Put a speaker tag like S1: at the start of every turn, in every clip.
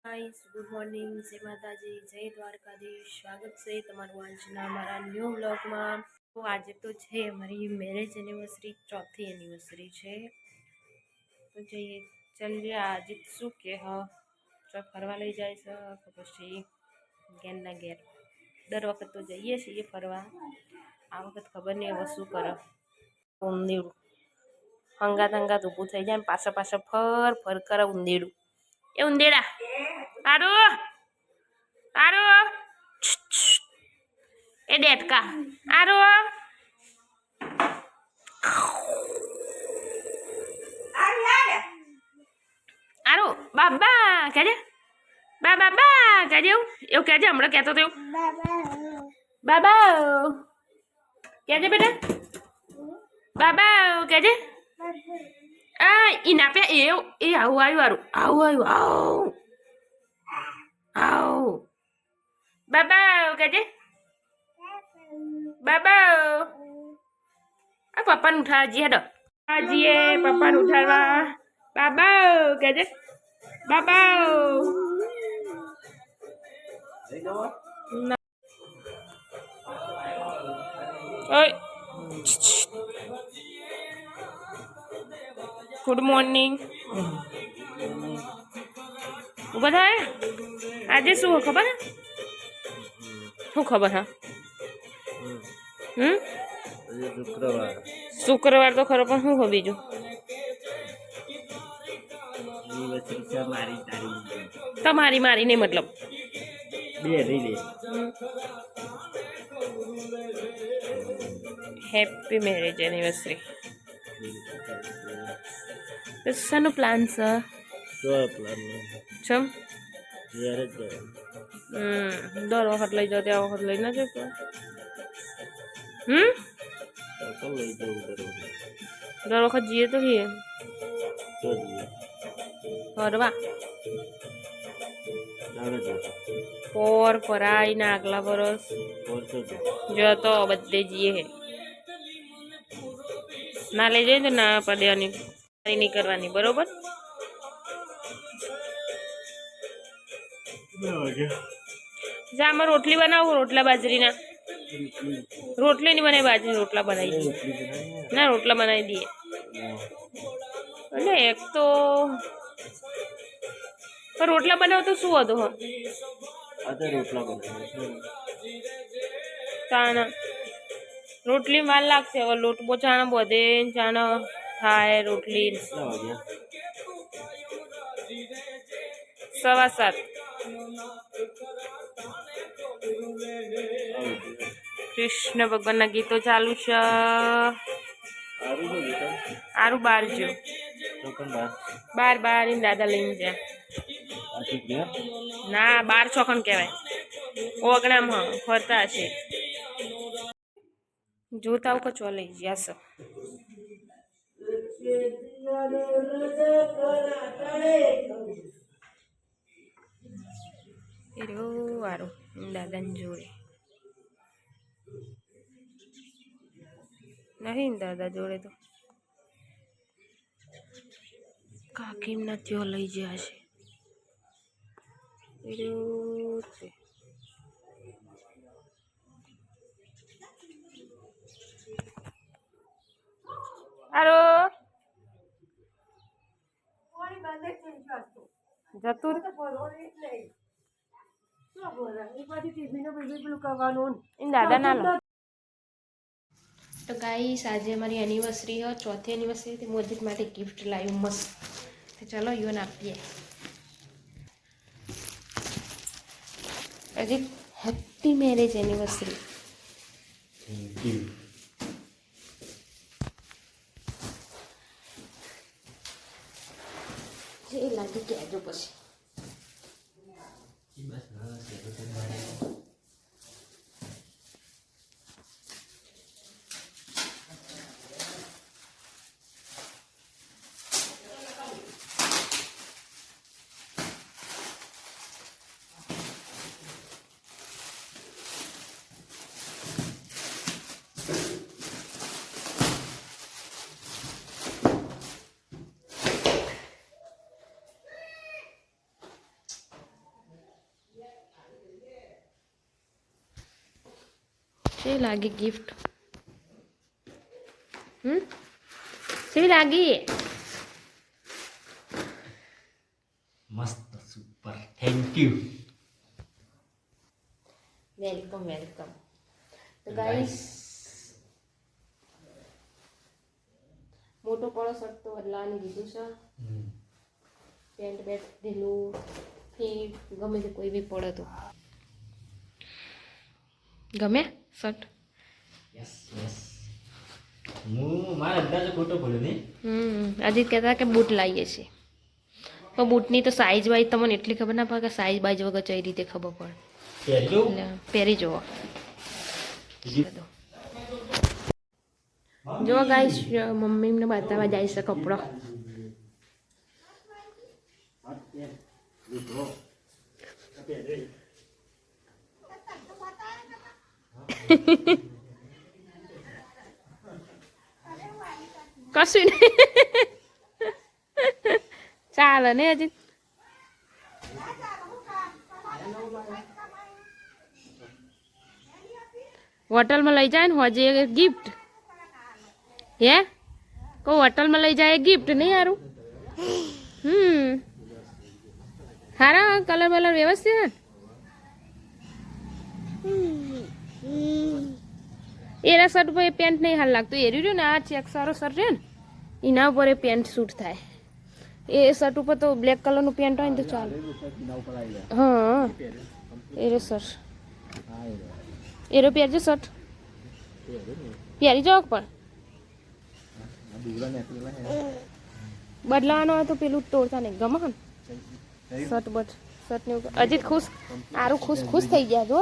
S1: Guys good morning, જય માતાજી, જય દ્વારકાધીશ. સ્વાગત છે તમારું આજના મારા ન્યૂ વ્લોગમાં. તો આજે તો છે મારી મેરેજ એનિવર્સરી, ચોથી એનિવર્સરી છે. તો જઈએ ચાલીએ. આજે શું કે ચો ફરવા લઈ જાય છે તો પછી ઘેરના ઘેર દર વખત તો જઈએ છીએ ફરવા. આ વખત ખબર નહીં હવે શું કરે. ઊંધેડું હંગાત ઊભું થઈ જાય, પાછા ફર ફર કરે ઊંધેડું. એ ઊંધેડા આરું આરું એ ડેટકા આરું આરું બાબા કહેજે, બાબા કહેજે, એવું કહેજે. હમણાં કહેતો તો બાબા કહેજે બેટા, બાબા કહેજે. આ ઈ ના પે એવું એ આવું આવ્યું, આવું આવું આવું બાબા કહેજે, બાબા. આ પપ્પાને ઉઠાડવા જઈએ. હેડો જઈએ પપ્પાને ઉઠાડવા. બાબા કહેજે, બાબા. Good morning. ઉભા થાય. આજે શું ખબર હે? શું ખબર હા? શુક્રવાર તો ખરો, પણ શું હોય બીજું? તમારી મારી નહીં, મતલબ હેપી મેરેજ એનિવર્સરી. તો શાનો પ્લાન છે? ચમ દર વખત લઈ જાઓ, ત્યાં વખત લઈ ના જતો. દર વખત જઈએ તો જઈએ ફરવા. પરાઈ ના આગલા વરસ જતો બધે જઈએ. ના લઈ જાય તો ના પડ્યાની નહીં કરવાની, બરોબર? આમાં રોટલી બનાવું, રોટલા બાજરીના. રોટલી નહીં બનાવી, બાજરી રોટલા બનાવી દઈએ. ના, રોટલા બનાવી દઈએ. એટલે એક તો રોટલા બનાવ તો શું હતું? ચાના રોટલી વાર લાગશે. હવે લોટ બો ચાના બધે ચાના થાય. રોટલી 7:15. કૃષ્ણ ભગવાનના ગીતો ચાલુ છે. આરું બાર જો બાર દાદા લઈને જાય. ના, 12 ચોખણ કહેવાય. ઓગણામાં ફરતા છે. જોતા આવું કચવા લઈ જશે. વારું દાદાને જોડે નહીં, દાદા જોડે તો કાકીમના ત્યાં લઈ ગયા છે. હારો જતું દાદા ના લો. તો ગાઈસ, આજે અમારી એનિવર્સરી હોય, ચોથી એનિવર્સરી. મોદીત માટે ગિફ્ટ લાવ્યું મસ્ત. તો ચલો યુવાને આપીએ. હજી હેપી મેરેજ એનિવર્સરી. જે લાગે કહેજો પછી. છે લાગે ગિફ્ટ સી લાગી
S2: મસ્ત super thank you
S1: welcome welcome તો ગાઈસ મોટો પડો શર્ટ તો બદલાવાની દીધું છે પેન્ટ બેટ ઢીલું ફીટ ગમે તે કોઈ બી પડે તો ગમે શર્ટ
S2: યસ યસ હું મારા અંદાજે ખોટો બોલ્યો ને
S1: અજીત કહેતા કે બૂટ લાવીએ છીએ પણ બૂટની તો સાઈઝ વાઈઝ તમને એટલી ખબર ના પડે કે સાઈઝ બાઈઝ વગર કઈ રીતે ખબર પડે એટલે પહેરી જુઓ જો ગાઈસ મમ્મીને બતાવવા જાય છે કપડો કશું નહીં ચાલે ને હજી હોટલમાં લઈ જાય ને હોજે ગિફ્ટ હે કોઈ હોટલમાં લઈ જાય ગિફ્ટ નહીં સારું સારા કલર બલર વ્યવસ્થિત ને એના શર્ટ ઉપર એ પેન્ટ નહીં હાલ લાગતું એ રહ્યું ને આ ચેક સારો શર્ટ છે ને એના ઉપર એ પેન્ટ સૂટ થાય એ શર્ટ ઉપર તો બ્લેક કલરનું પેન્ટ હોય ને તો ચાલે હા એ સર એરો પહેરજો શર્ટ પહેરી જાઓ પણ બદલાવાનો હોય તો પેલું તોડતા નહીં ગમે ને શર્ટ બટ શર્ટ ને અજીત ખુશ આરું ખુશ થઈ ગયા જો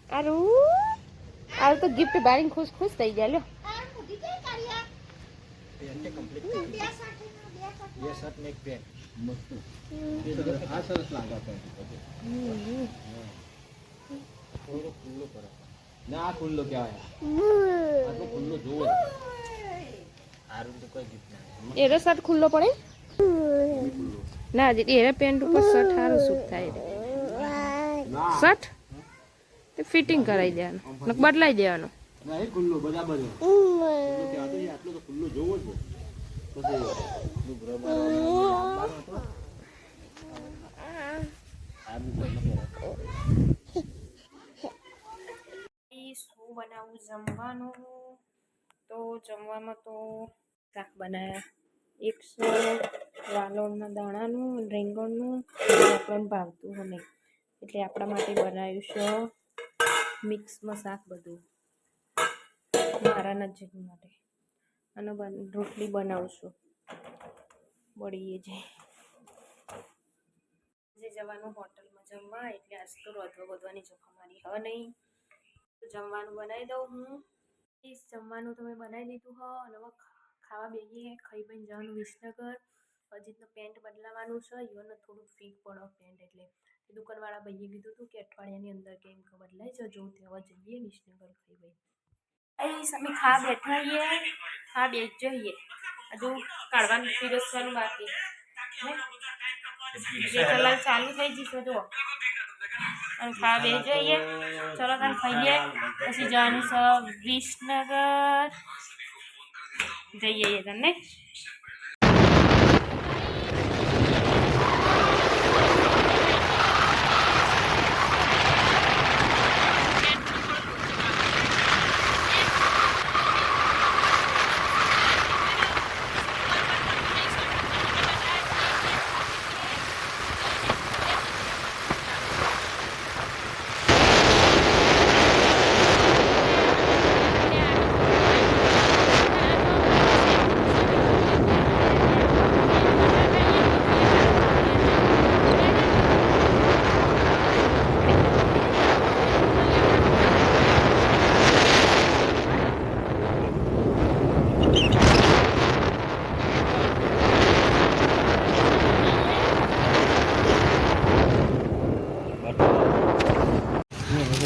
S1: આરું તો ગિફ્ટ બારીને ખુશ થઈ ગયા લ્યો
S2: ના ખુલ્લો કહેવાય આટલો ખુલ્લો જોવો આરું તો કોઈ ગિફ્ટ ના
S1: એરો શર્ટ ખુલ્લો પડે ના એરા પેન્ટ ઉપર શર્ટ સારું સૂટ થાય શર્ટ તે ફિટિંગ કરાવી દેવાનું બદલાઈ દેવાનું
S2: ના એ ખુલ્લો બરાબર આટલો તો ખુલ્લો જોવો જ
S1: શું બનાવું જમવાનું તો જમવામાં તો શાક બનાવ્યા એક છે વાલોળના દાણાનું રીંગણનું આપણને ભાવતું હોય નહીં એટલે આપણા માટે બનાવ્યું છે મિક્સમાં શાક બધું મારા નજીક માટે અને રોટલી બનાવું છું બળીએ જે જવાનું હોટલમાં જમવા એટલે આજ તો રોધવા બોધવાની જોખમ મારી હ નહીં તો જમવાનું બનાવી દઉં હું જમવાનું તો મેં બનાવી દીધું હ અને હવે ખાવા બેસીએ ખાઈ પીને જવાનું વિસનગર અજીતનું પેન્ટ બદલાવાનું છે ઈવનને થોડુંક ફીક પડો પેન્ટ એટલે દુકાનવાળા ભાઈએ કીધું હતું કે અઠવાડિયાની અંદર કેમ કે બદલાઈ જજો ત્યાં જઈએ વિસનગર ખાઈ ભાઈ અમે ખા બેઠા ખા બેઠ જઈએ હજુ કાઢવાનું પીરસવાનું બાકી બે કલાક ચાલુ થઈ જશે જો અને ખા બે જઈએ ચલો તાર ખાઈએ પછી જવાનું છે વિસનગર જઈએ તમને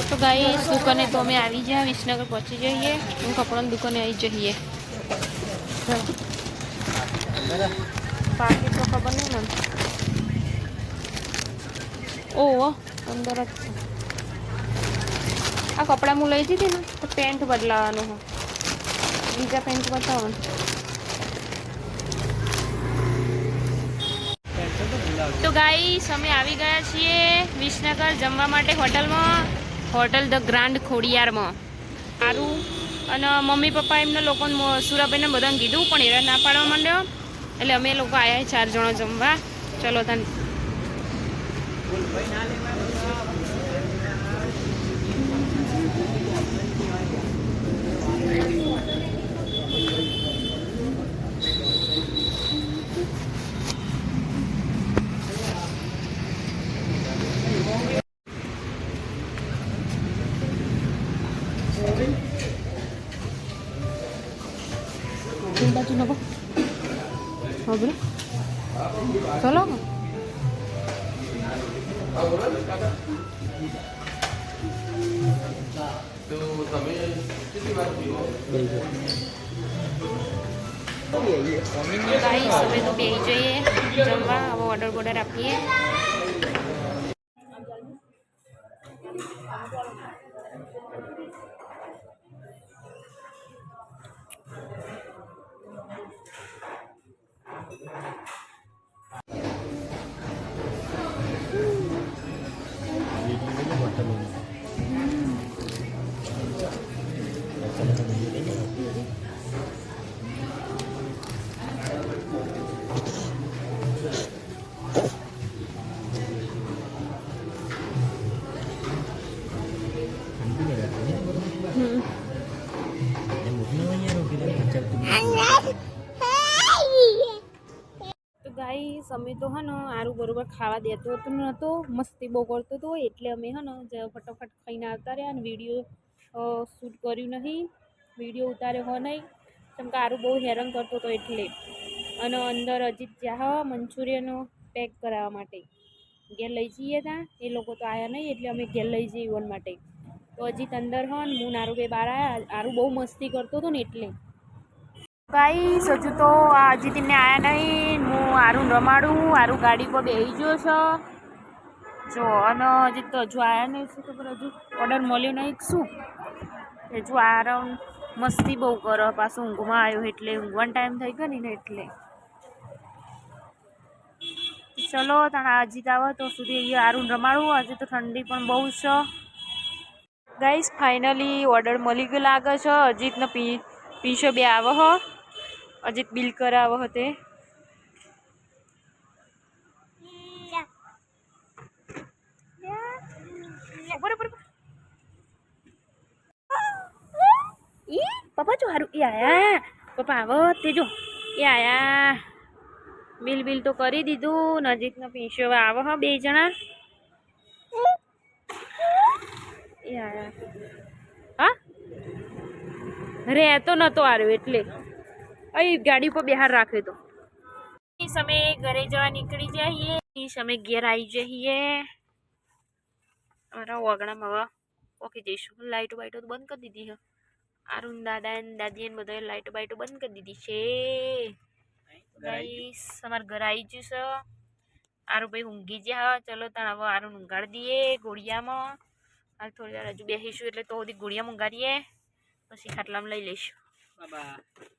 S1: તો ગાઈસ દુકાને તો અમે આવી ગયા વિસનગર પહોંચી જઈએ હું કપડાની દુકાને આવી જઈએ બાકી તો ખબર નહીં ને ઓહો અંદર જ આ કપડાં હું લઈ દીધી ને તો પેન્ટ બદલાવાનું હોય, બીજા પેન્ટ બતાવો. તો ગાઈસ અમે આવી ગયા છીએ વિસનગર જમવા માટે હોટલમાં, હોટલ ધ ગ્રાન્ડ ખોડિયારમાં. સારું. અને મમ્મી પપ્પા એમને લોકોને સુરાભાઈને બધાને કીધું પણ એરા ના પાડવા માંડ્યો, એટલે અમે લોકો આવ્યા 4 જણો જમવા. ચલો તને બાજુ नको હવે ચલો. ગાઈસ હવે તો બેસી જઈએ જમવા. હવે ઓર્ડર બોર્ડર આપીએ. તો ગાઈસ અમે તો હે ને આરું બરોબર ખાવા દેતો હતો નહોતો, મસ્તી બહુ કરતો હતો, એટલે અમે હે ને ફટાફટ ખાઈને આવતા રહ્યા અને વિડીયો શૂટ કર્યું નહીં, વિડીયો ઉતાર્યો હો નહીં, કેમ કે આરું બહુ હેરાન કરતો હતો એટલે. અને અંદર અજીત જ્યાં મંચુરિયન પેક કરાવવા માટે ઘેર લઈ જઈએ ત્યાં, એ લોકો તો આવ્યા નહીં એટલે અમે ઘેર લઈ જઈએ ઇવન માટે. તો અજીત અંદર હો ને હું નારું બે બહાર આવ્યા. આરું બહુ મસ્તી કરતો હતો ને એટલે. ગાઈસ હજુ તો આ અજીત એમને આવ્યા નહીં, હું આરું રમાડું. આરું ગાડી પર બેસી ગયો છે જો, અને અજીત તો હજુ આવ્યા નહીં છે, તો હજુ ઓર્ડર મળ્યો નહીં શું. હજુ આરામ મસ્તી બહુ કરો, પાછું ઊંઘમાં આવ્યો એટલે ઊંઘવાનો ટાઈમ થઈ ગયો ને એટલે. ચલો તાણા અજીત આવે તો સુધી અહીંયા આરું રમાડું. આજે તો ઠંડી પણ બહુ છે. ગાઈસ ફાઇનલી ઓર્ડર મળી ગયો લાગે છે. અજીતને પીછો બે આવે હ, અજીત બિલ કરાવે હતે. પપ્પા જો હારું એ આયા, પપ્પા આવો તે જો એ આયા. બિલ બિલ તો કરી દીધું. નજીકનો પીછો આવો હ, 2 જણા એ આયા. હા રહેતો નતો આવ્યો એટલે અહીં ગાડી પર બહાર રાખ્યો તો. અમે ઘરે જવા નીકળી જઈએ. અમે ઘેર આવી જઈએ. અમારા ઓગણામાં હવે ઓકે જઈશું. લાઈટો બાઈટો તો બંધ કરી દીધી છે. અરુણ દાદા ને દાદી ને બધા લાઈટો બાઈટો બંધ કરી દીધી છે. ગાઈસ અમારે ઘર આવી ગયું છે. આરું ભાઈ ઊંઘી ગયા. ચલો તાણ હવે આરું ઊંઘાડી દઈએ ઘોડિયામાં. હાલ થોડી વાર હજુ બેસીશું એટલે તો સુધી ઘોડિયામાં ઊંઘાડીએ, પછી ખાટલામાં લઈ લઈશું. બાબા